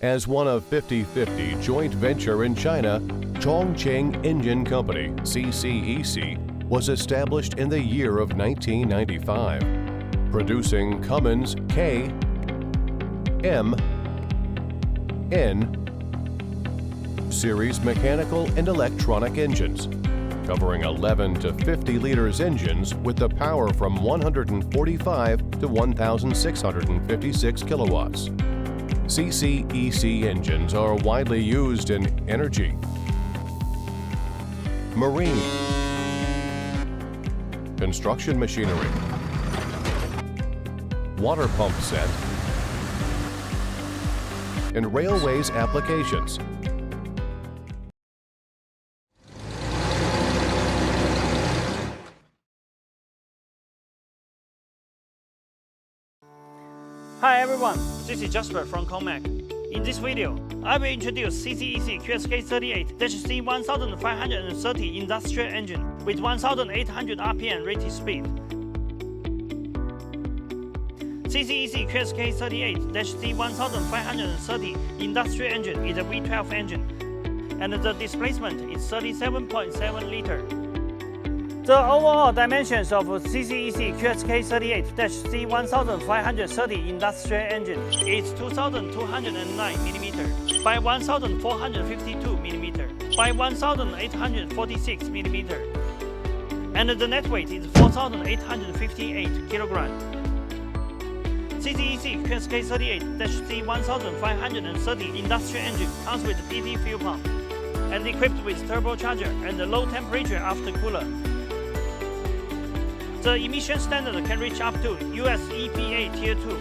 As one of 50/50 joint venture in China, Chongqing Engine Company, CCEC, was established in the year of 1995, producing Cummins K, M, N series mechanical and electronic engines, covering 11 to 50 liters engines with the power from 145 to 1,656 kilowatts. CCEC engines are widely used in energy, marine, construction machinery, water pump set, and railways applications. Hi everyone, this is Jasper from ConeMac. In this video, I will introduce CCEC QSK38-C1530 industrial engine with 1,800 RPM rated speed. CCEC QSK38-C1530 industrial engine is a V12 engine, and the displacement is 37.7 liter. The overall dimensions of CCEC QSK38-C1530 industrial engine is 2,209 mm by 1,452 mm by 1,846 mm, and the net weight is 4,858 kg. CCEC QSK38-C1530 industrial engine comes with PT fuel pump and equipped with turbocharger and low temperature aftercooler. The emission standard can reach up to US EPA Tier II.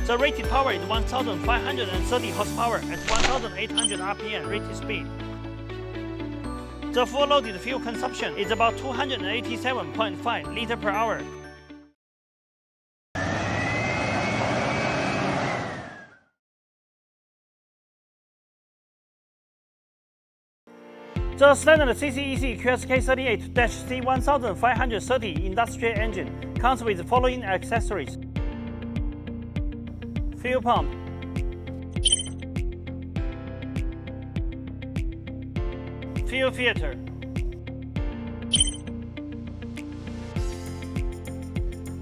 The rated power is 1,530 horsepower at 1,800 RPM rated speed. The full loaded fuel consumption is about 287.5 liters per hour. The standard CCEC QSK38-C1530 industrial engine comes with the following accessories: fuel pump, fuel filter,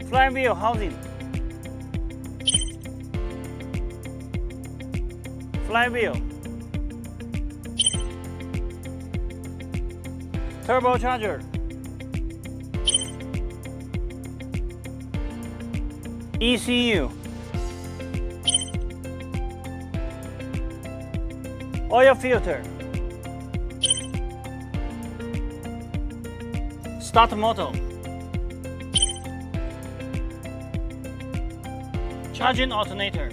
flywheel housing, flywheel, turbocharger, ECU, oil filter, start motor, charging alternator.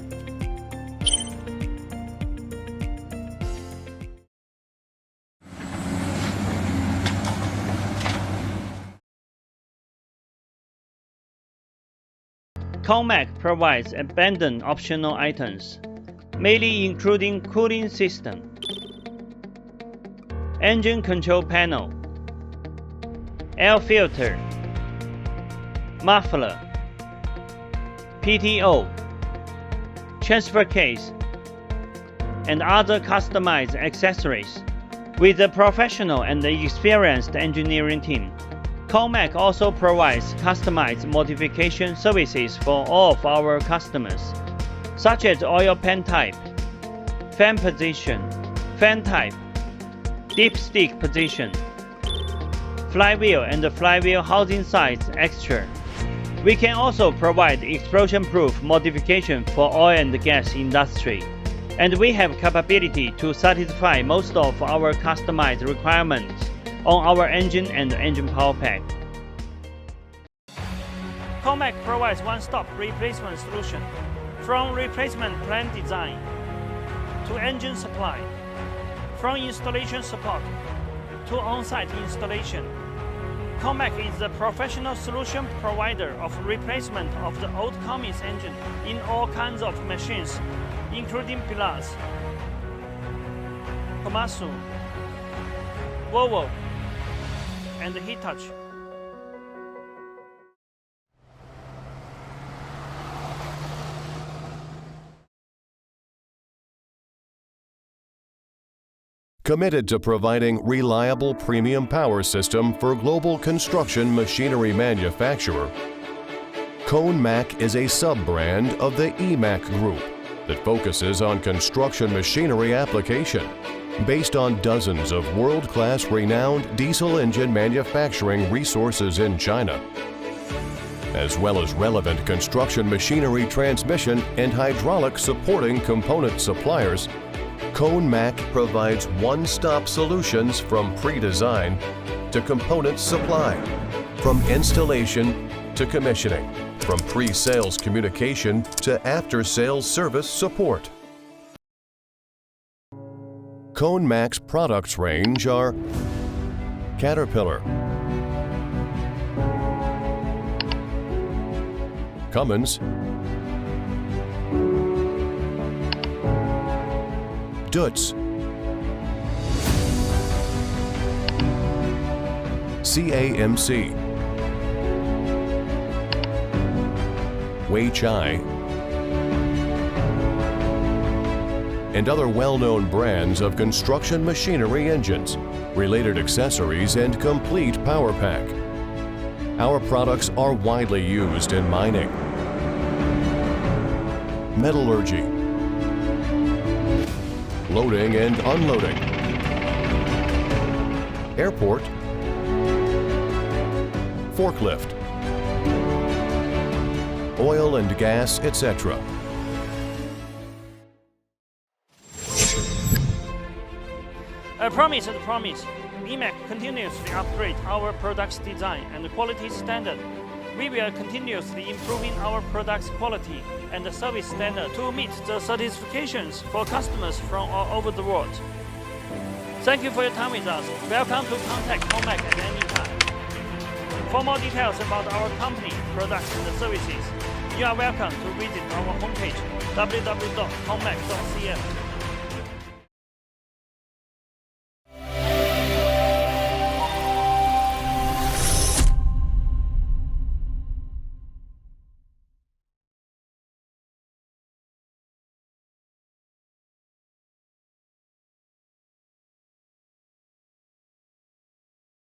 ConeMac provides abundant optional items, mainly including cooling system, engine control panel, air filter, muffler, PTO, transfer case, and other customized accessories. With a professional and experienced engineering team, ConeMac also provides customized modification services for all of our customers, such as oil pan type, fan position, fan type, dipstick position, flywheel and flywheel housing size extra. We can also provide explosion-proof modification for oil and gas industry, and we have capability to satisfy most of our customized requirements on our engine and engine power pack. ConeMac provides one-stop replacement solution, from replacement plan design to engine supply, from installation support to on-site installation. ConeMac is the professional solution provider of replacement of the old Cummins engine in all kinds of machines, including Belaz, Komatsu, Volvo and Hitachi. Committed to providing reliable premium power system for global construction machinery manufacturer, ConeMac is a sub-brand of the EMAC Group that focuses on construction machinery application, based on dozens of world-class renowned diesel engine manufacturing resources in China, as well as relevant construction machinery transmission and hydraulic supporting component suppliers. ConeMac provides one-stop solutions from pre-design to component supply, from installation to commissioning, from pre-sales communication to after-sales service support. ConeMac's products range are Caterpillar, Cummins, Dutz, CAMC, Weichai, and other well-known brands of construction machinery engines, related accessories, and complete power pack. Our products are widely used in mining, metallurgy, loading and unloading, airport, forklift, oil and gas, etc. I promise and promise, EMAC continuously upgrade our products design and quality standard. We will continuously improving our products quality and service standard to meet the certifications for customers from all over the world. Thank you for your time with us. Welcome to contact ConeMac at any time. For more details about our company, products and services, you are welcome to visit our homepage www.commac.cn.